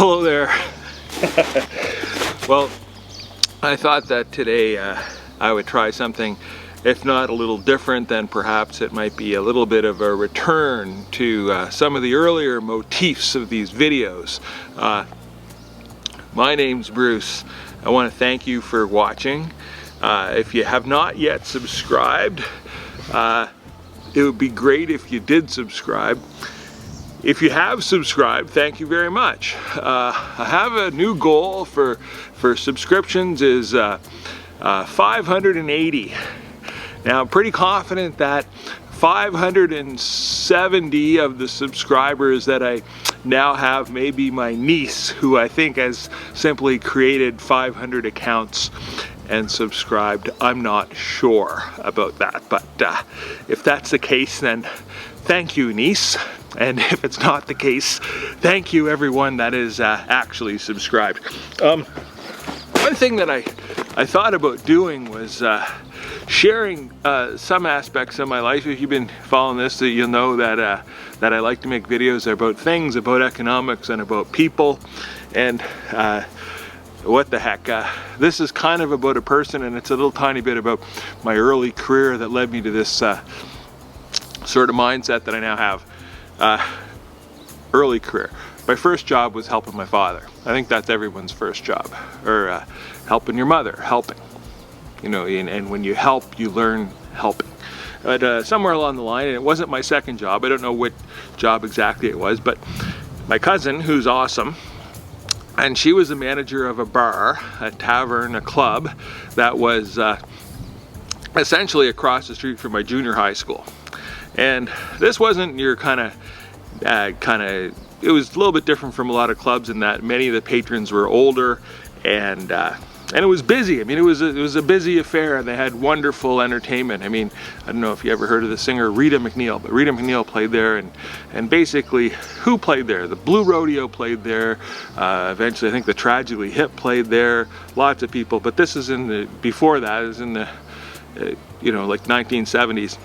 Hello there. Well, I thought that today I would try something, if not a little different, then perhaps it might be a little bit of a return to some of the earlier motifs of these videos. My name's Bruce. I want to thank you for watching. If you have not yet subscribed, it would be great if you did subscribe. If you have subscribed, thank you very much. I have a new goal for subscriptions is 580. Now I'm pretty confident that 570 of the subscribers that I now have may be my niece, who I think has simply created 500 accounts and subscribed. I'm not sure about that, but if that's the case, then thank you, niece. And if it's not the case, thank you everyone that is actually subscribed. One thing that I thought about doing was sharing some aspects of my life. If you've been following this, you'll know that I like to make videos about things, about economics, and about people. And what the heck, this is kind of about a person, and it's a little tiny bit about my early career that led me to this sort of mindset that I now have. Early career. My first job was helping my father. I think that's everyone's first job, or helping your mother, helping. You know, and when you help, you learn helping. But somewhere along the line, and it wasn't my second job, I don't know what job exactly it was, but my cousin, who's awesome, and she was the manager of a bar, a tavern, a club that was essentially across the street from my junior high school. And this wasn't your kind of, it was a little bit different from a lot of clubs in that many of the patrons were older, and it was busy. I mean, it was a busy affair, and they had wonderful entertainment. I mean, I don't know if you ever heard of the singer Rita McNeil, but Rita McNeil played there, and basically, who played there? The Blue Rodeo played there. Eventually, I think the Tragically Hip played there. Lots of people, but this is before that, it was in the, like 1970s.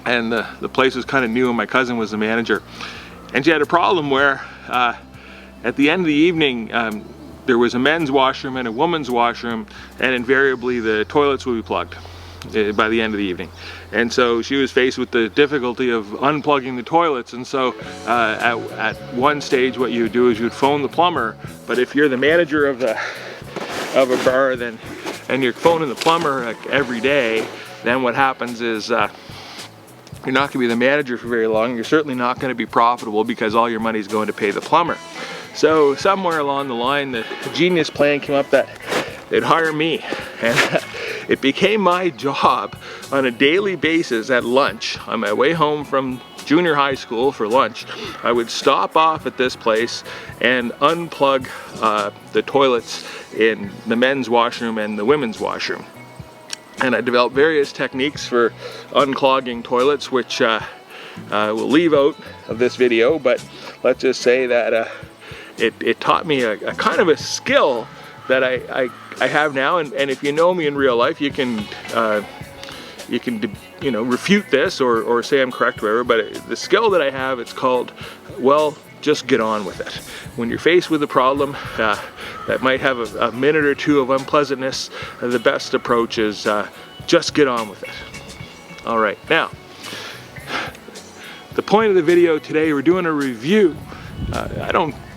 And the place was kind of new, and my cousin was the manager. And she had a problem where at the end of the evening, there was a men's washroom and a woman's washroom, and invariably the toilets would be plugged by the end of the evening. And so she was faced with the difficulty of unplugging the toilets, and so at one stage what you would do is you would phone the plumber. But if you're the manager of a bar, and you're phoning the plumber like every day, then what happens is you're not going to be the manager for very long. You're certainly not going to be profitable because all your money is going to pay the plumber. So somewhere along the line, the genius plan came up that they'd hire me. And it became my job on a daily basis at lunch, on my way home from junior high school for lunch, I would stop off at this place and unplug the toilets in the men's washroom and the women's washroom. And I developed various techniques for unclogging toilets, which we'll leave out of this video, but let's just say that it taught me a kind of a skill that I have now, and if you know me in real life, you can refute this or say I'm correct or whatever, but the skill that I have, it's called, well, just get on with it. When you're faced with a problem that might have a minute or two of unpleasantness, the best approach is just get on with it. All right, now, the point of the video today, we're doing a review.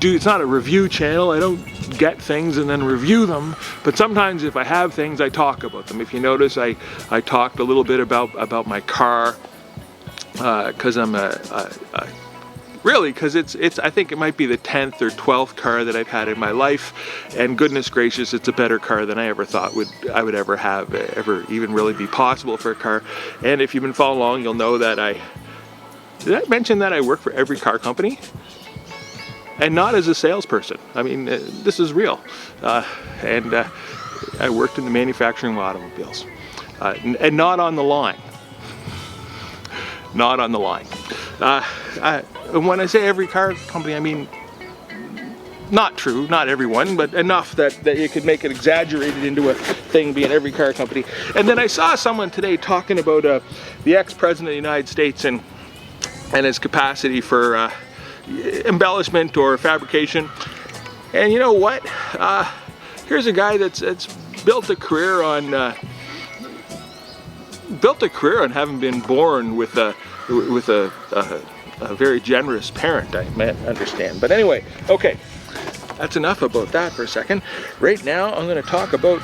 It's not a review channel. I don't get things and then review them, but sometimes if I have things, I talk about them. If you notice, I talked a little bit about my car, because I'm because I think it might be the 10th or 12th car that I've had in my life, and goodness gracious, it's a better car than I ever thought I would ever have, ever even really be possible for a car. And if you've been following along, you'll know that did I mention that I work for every car company? And not as a salesperson. I mean, this is real. And I worked in the manufacturing of automobiles, and not on the line. Not on the line. When I say every car company, I mean not true, not everyone, but enough that you could make it exaggerated into a thing being every car company. And then I saw someone today talking about the ex-president of the United States and his capacity for embellishment or fabrication. And you know what? Here's a guy that's built a career on having been born with a very generous parent, I understand. But anyway, okay, that's enough about that for a second. Right now, I'm going to talk about.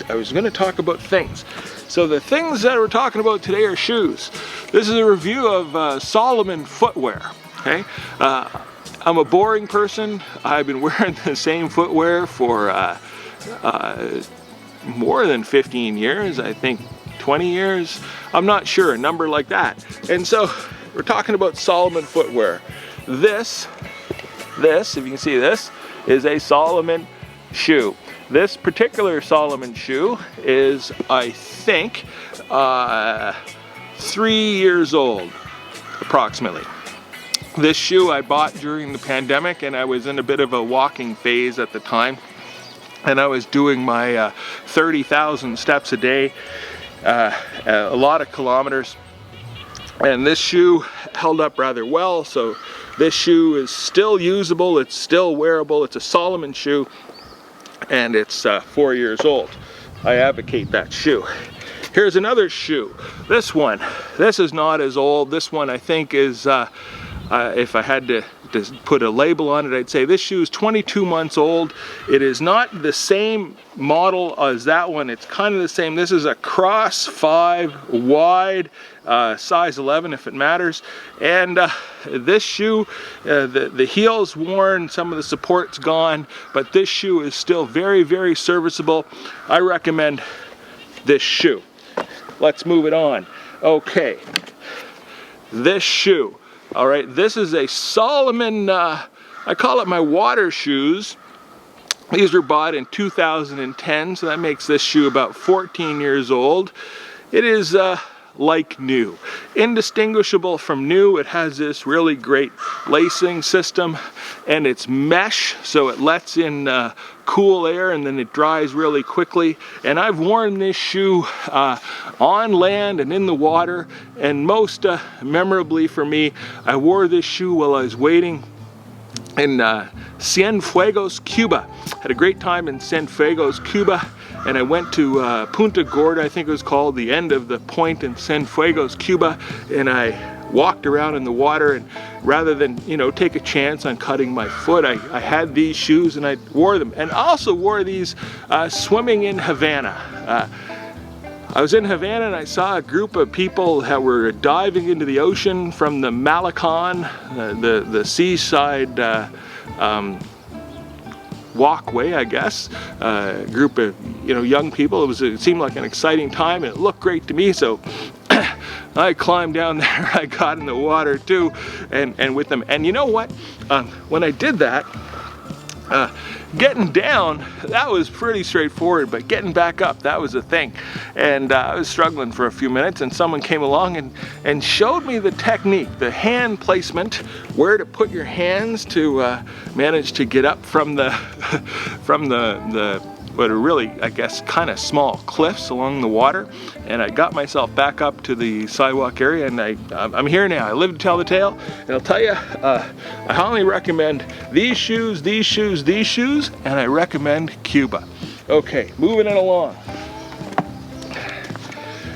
I was going to talk about things. So the things that we're talking about today are shoes. This is a review of Salomon footwear. Okay, I'm a boring person. I've been wearing the same footwear for more than 15 years. I think 20 years. I'm not sure, a number like that. And so we're talking about Salomon footwear. This, if you can see this, is a Salomon shoe. This particular Salomon shoe is, I think, 3 years old, approximately. This shoe I bought during the pandemic, and I was in a bit of a walking phase at the time. And I was doing my 30,000 steps a day, a lot of kilometers. And this shoe held up rather well, so this shoe is still usable, it's still wearable. It's a Salomon shoe, and it's 4 years old. I advocate that shoe. Here's another shoe. This one, this is not as old. This one I think is, if I had to put a label on it, I'd say this shoe is 22 months old. It is not the same model as that one. It's kind of the same. This is a cross 5 wide, size 11 if it matters. And this shoe, the heel's worn, some of the support's gone, but this shoe is still very, very serviceable. I recommend this shoe. Let's move it on. Okay, this shoe. All right, this is a Salomon, I call it my water shoes. These were bought in 2010, so that makes this shoe about 14 years old. It is like new, indistinguishable from new. It has this really great lacing system, and it's mesh, so it lets in cool air and then it dries really quickly. And I've worn this shoe on land and in the water, and most memorably for me, I wore this shoe while I was waiting in Cienfuegos, Cuba. Had a great time in Cienfuegos, Cuba, and I went to Punta Gorda, I think it was called, the end of the point in Cienfuegos, Cuba, and I walked around in the water, and rather than, you know, take a chance on cutting my foot, I had these shoes and I wore them. And I also wore these swimming in Havana. I was in Havana and I saw a group of people that were diving into the ocean from the Malecon, the seaside walkway, I guess. Group of, you know, young people. It seemed like an exciting time, and it looked great to me, so I climbed down there. I got in the water too, and with them. And you know what? When I did that, getting down, that was pretty straightforward, but getting back up, that was a thing. And I was struggling for a few minutes, and someone came along and showed me the technique, the hand placement, where to put your hands to manage to get up from the what are really, I guess, kind of small cliffs along the water. And I got myself back up to the sidewalk area, and I'm here now. I live to tell the tale, and I'll tell you, I highly recommend these shoes, and I recommend Cuba. Okay, moving it along.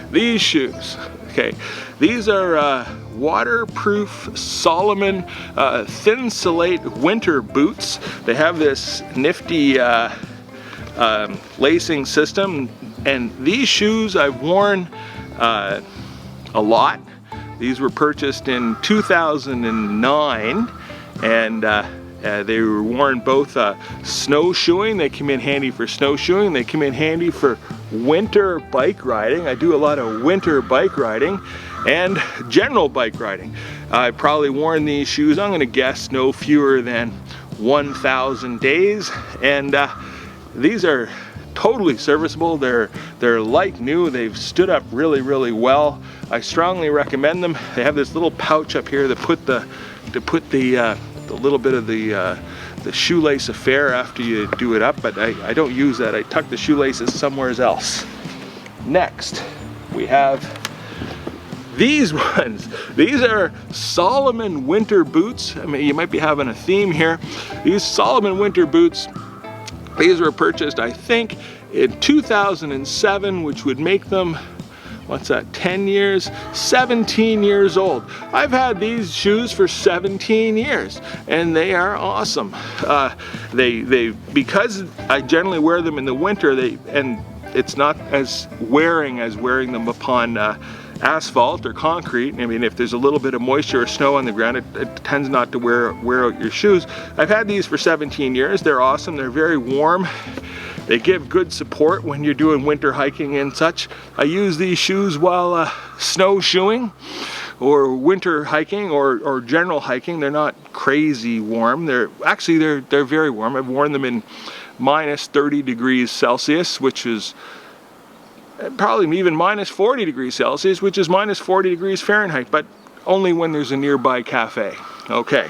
These shoes, okay, these are waterproof Salomon Thinsulate winter boots. They have this nifty lacing system, and these shoes I've worn a lot. These were purchased in 2009, and they were worn both snowshoeing. They come in handy for snowshoeing. They come in handy for winter bike riding. I do a lot of winter bike riding and general bike riding. I've probably worn these shoes, I'm gonna guess, no fewer than 1,000 days, and these are totally serviceable. They're like new. They've stood up really, really well. I strongly recommend them. They have this little pouch up here to put the little bit of the shoelace affair after you do it up, but I don't use that. I tuck the shoelaces somewhere else. Next, we have these ones, these are Salomon winter boots. I mean, you might be having a theme here. These Salomon winter boots, these were purchased, I think, in 2007, which would make them, what's that, 10 years? 17 years old. I've had these shoes for 17 years, and they are awesome. Because I generally wear them in the winter, and it's not as wearing as wearing them upon asphalt or concrete. I mean, if there's a little bit of moisture or snow on the ground, it tends not to wear out your shoes. I've had these for 17 years. They're awesome. They're very warm. They give good support when you're doing winter hiking and such. I use these shoes while snowshoeing or winter hiking or general hiking. They're not crazy warm. They're very warm. I've worn them in minus 30 degrees Celsius, which is probably even minus 40 degrees Celsius, which is minus 40 degrees Fahrenheit, but only when there's a nearby cafe. Okay,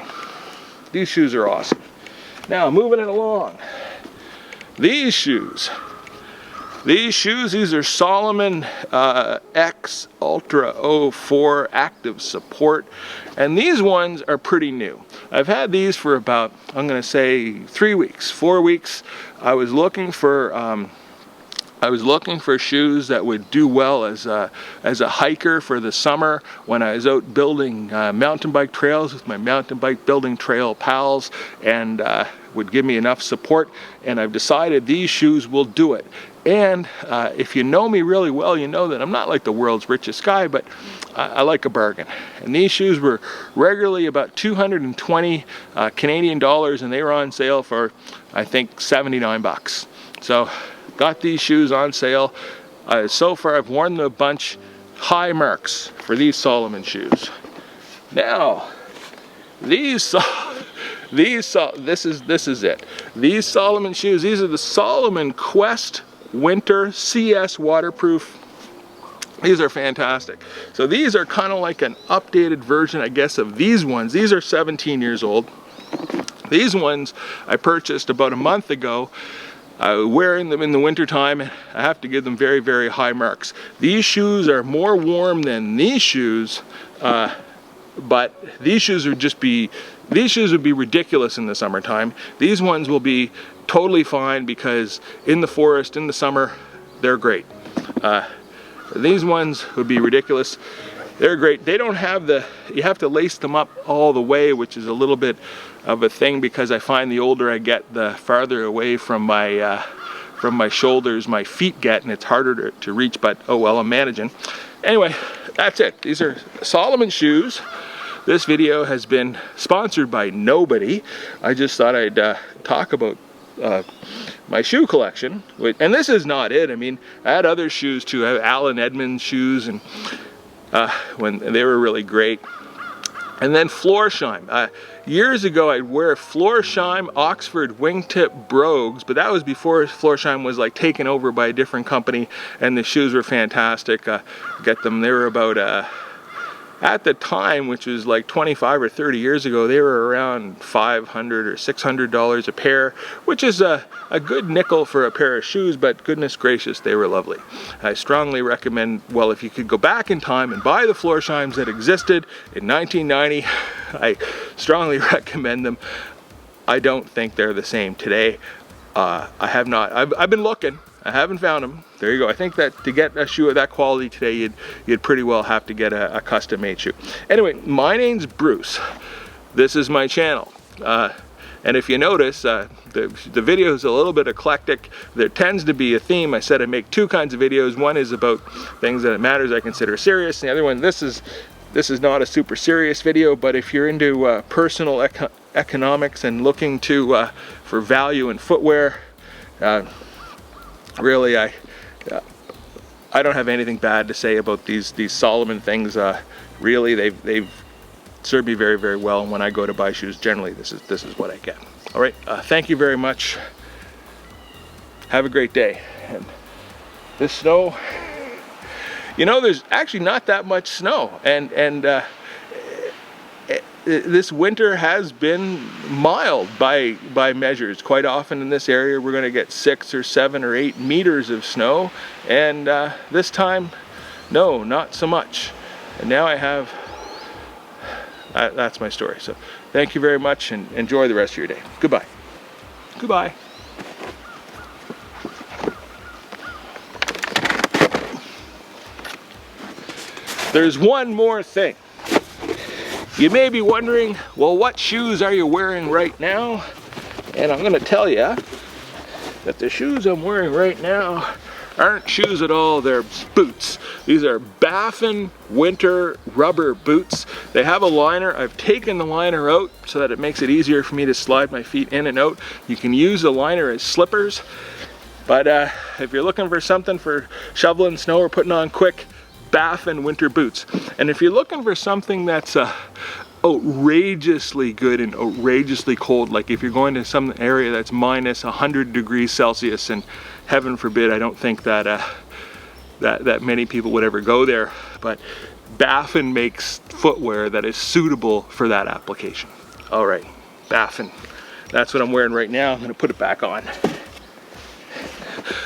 these shoes are awesome. Now, moving it along. These shoes, these are Salomon X Ultra 04 Active Support, and these ones are pretty new. I've had these for about, I'm going to say 3 weeks, 4 weeks. I was looking for shoes that would do well as a hiker for the summer when I was out building mountain bike trails with my mountain bike building trail pals, and would give me enough support, and I've decided these shoes will do it. And if you know me really well, you know that I'm not like the world's richest guy, but I like a bargain. And these shoes were regularly about 220 Canadian dollars, and they were on sale for, I think, 79 bucks. So got these shoes on sale. So far I've worn them a bunch. High marks for these Salomon shoes. Now, this is it. These Salomon shoes, these are the Salomon Quest Winter CS waterproof. These are fantastic. So these are kind of like an updated version, I guess, of these ones. These are 17 years old. These ones I purchased about a month ago. Wearing them in the winter time, I have to give them very, very high marks. These shoes are more warm than these shoes, but these shoes would be ridiculous in the summertime. These ones will be totally fine because in the forest, in the summer, they're great. These ones would be ridiculous. They're great. They don't have you have to lace them up all the way, which is a little bit of a thing because I find the older I get, the farther away from my shoulders my feet get, and it's harder to reach, but oh well, I'm managing. Anyway, that's it. These are Salomon shoes. This video has been sponsored by nobody. I just thought I'd talk about my shoe collection, and this is not it. I mean, I had other shoes too. I have Allen Edmonds shoes, and when they were really great. And then Florsheim. Years ago, I'd wear Florsheim Oxford wingtip brogues, but that was before Florsheim was like taken over by a different company, and the shoes were fantastic. Get them. They were about at the time, which was like 25 or 30 years ago, they were around $500 or $600 a pair, which is a good nickel for a pair of shoes, but goodness gracious, they were lovely. I strongly recommend, well, if you could go back in time and buy the Florsheims that existed in 1990, I strongly recommend them. I don't think they're the same today. I've been looking. I haven't found them. There you go. I think that to get a shoe of that quality today, you'd pretty well have to get a custom-made shoe. Anyway, my name's Bruce. This is my channel. And if you notice, the video is a little bit eclectic. There tends to be a theme. I said I make two kinds of videos. One is about things that matters I consider serious, and the other one, this is not a super serious video, but if you're into personal economics and looking for value in footwear, really, I don't have anything bad to say about these Salomon things. Really, they've served me very, very well. And when I go to buy shoes, generally this is what I get. All right, thank you very much. Have a great day. And this snow, you know, there's actually not that much snow, and this winter has been mild by measures. Quite often in this area we're going to get 6 or 7 or 8 meters of snow, and this time, no, not so much. And now I have, that's my story. So thank you very much and enjoy the rest of your day. Goodbye. Goodbye. There's one more thing. You may be wondering, well, what shoes are you wearing right now? And I'm gonna tell you that the shoes I'm wearing right now aren't shoes at all, they're boots. These are Baffin winter rubber boots. They have a liner. I've taken the liner out so that it makes it easier for me to slide my feet in and out. You can use the liner as slippers, but if you're looking for something for shoveling snow or putting on quick, Baffin winter boots. And if you're looking for something that's outrageously good and outrageously cold, like if you're going to some area that's minus 100 degrees Celsius, and heaven forbid, I don't think that that many people would ever go there, but Baffin makes footwear that is suitable for that application. All right, Baffin, that's what I'm wearing right now. I'm gonna put it back on.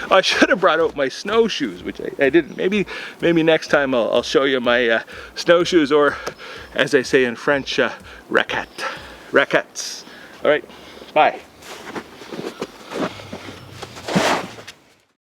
I should have brought out my snowshoes, which I didn't. Maybe next time I'll show you my snowshoes, or as I say in French, raquettes. All right, bye.